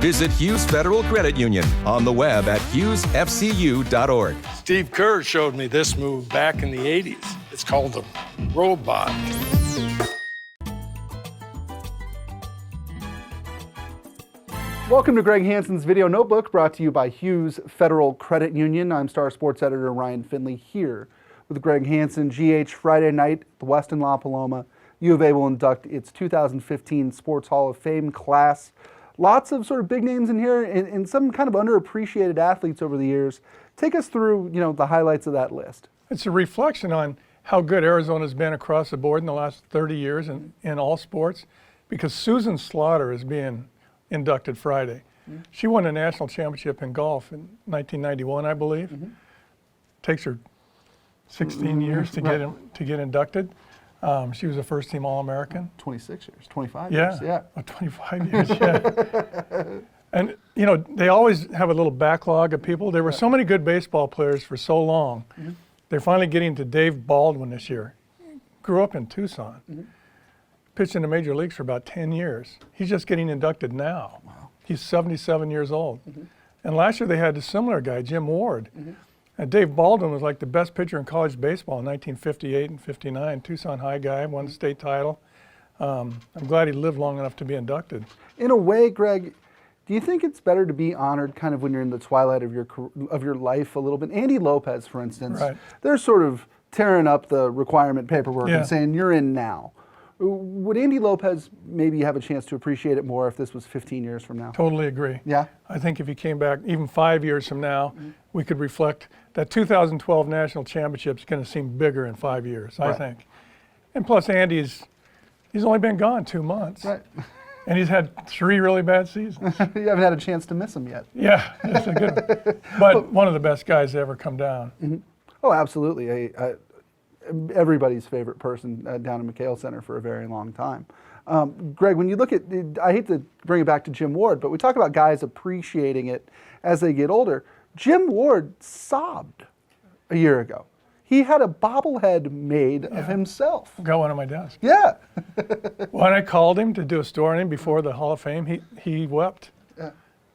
Visit Hughes Federal Credit Union on the web at hughesfcu.org. Steve Kerr showed me this move back in the 80s. It's called the robot. Welcome to Greg Hansen's Video Notebook, brought to you by Hughes Federal Credit Union. I'm Star Sports Editor Ryan Finley here with Greg Hansen. GH Friday night, the Westin La Paloma. U of A will induct its 2015 Sports Hall of Fame class. Lots of sort of big names in here and some kind of underappreciated athletes over the years. Take us through, the highlights of that list. It's a reflection on how good Arizona's been across the board in the last 30 years in all sports, because Susan Slaughter is being inducted Friday. Mm-hmm. She won a national championship in golf in 1991, I believe. Mm-hmm. Takes her 16 years to get inducted. She was a first-team All-American. 26 years, 25 years. Yeah, oh, 25 years, yeah. And, they always have a little backlog of people. There were so many good baseball players for so long. Mm-hmm. They're finally getting to Dave Baldwin this year. Grew up in Tucson. Mm-hmm. Pitched in the major leagues for about 10 years. He's just getting inducted now. Wow. He's 77 years old. Mm-hmm. And last year they had a similar guy, Jim Ward. Mm-hmm. And Dave Baldwin was like the best pitcher in college baseball in 1958 and 59. Tucson High guy, won the state title. I'm glad he lived long enough to be inducted. In a way, Greg, do you think it's better to be honored kind of when you're in the twilight of your life a little bit? Andy Lopez, for instance, they're sort of tearing up the requirement paperwork and saying you're in now. Would Andy Lopez maybe have a chance to appreciate it more if this was 15 years from now? Totally agree. Yeah? I think if he came back even 5 years from now, we could reflect that 2012 national championship is going to seem bigger in 5 years, I think. And plus, Andy's only been gone 2 months. Right. And he's had 3 really bad seasons. You haven't had a chance to miss him yet. Yeah, that's a good one. But one of the best guys to ever come down. Mm-hmm. Oh, absolutely. Everybody's favorite person down in McHale Center for a very long time. Greg, when you look at, I hate to bring it back to Jim Ward, but we talk about guys appreciating it as they get older. Jim Ward sobbed a year ago. He had a bobblehead made of himself. Got one on my desk. Yeah. When I called him to do a story on him before the Hall of Fame, he wept. Yeah.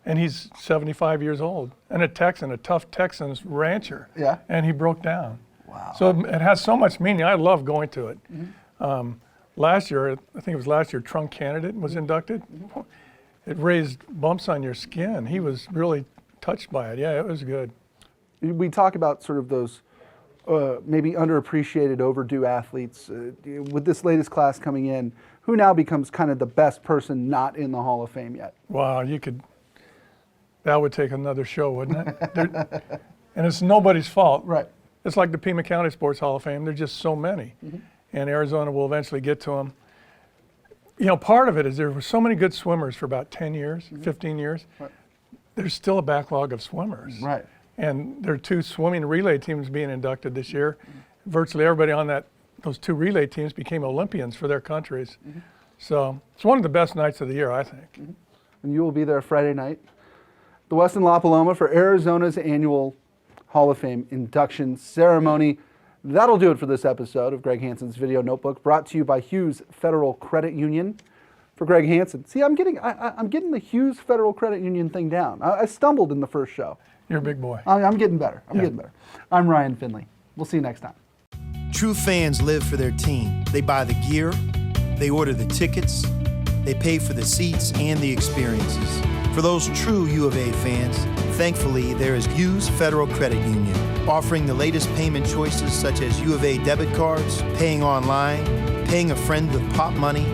And he's 75 years old and a Texan, a tough Texans rancher. Yeah. And he broke down. Wow. So it has so much meaning. I love going to it. Mm-hmm. Last year, I think it was last year, Trunk Candidate was inducted. Mm-hmm. It raised bumps on your skin. He was really touched by it. Yeah, it was good. We talk about sort of those maybe underappreciated, overdue athletes. With this latest class coming in, who now becomes kind of the best person not in the Hall of Fame yet? Wow, that would take another show, wouldn't it? And it's nobody's fault. Right. It's like the Pima County Sports Hall of Fame. There's just so many. Mm-hmm. And Arizona will eventually get to them. Part of it is there were so many good swimmers for about 10 years, 15 years. Right. There's still a backlog of swimmers. Right. And there are 2 swimming relay teams being inducted this year. Mm-hmm. Virtually everybody on those 2 relay teams became Olympians for their countries. Mm-hmm. So it's one of the best nights of the year, I think. Mm-hmm. And you will be there Friday night, the Westin La Paloma, for Arizona's annual Hall of Fame induction ceremony. That'll do it for this episode of Greg Hansen's Video Notebook, brought to you by Hughes Federal Credit Union. For Greg Hansen, see, I'm getting the Hughes Federal Credit Union thing down. I stumbled in the first show. You're a big boy. I'm getting better. I'm getting better. I'm Ryan Finley. We'll see you next time. True fans live for their team. They buy the gear, they order the tickets, they pay for the seats and the experiences. For those true U of A fans, thankfully there is Hughes Federal Credit Union, offering the latest payment choices such as U of A debit cards, paying online, paying a friend with Pop Money,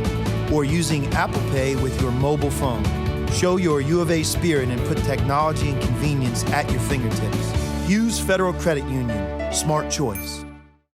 or using Apple Pay with your mobile phone. Show your U of A spirit and put technology and convenience at your fingertips. Hughes Federal Credit Union. Smart choice.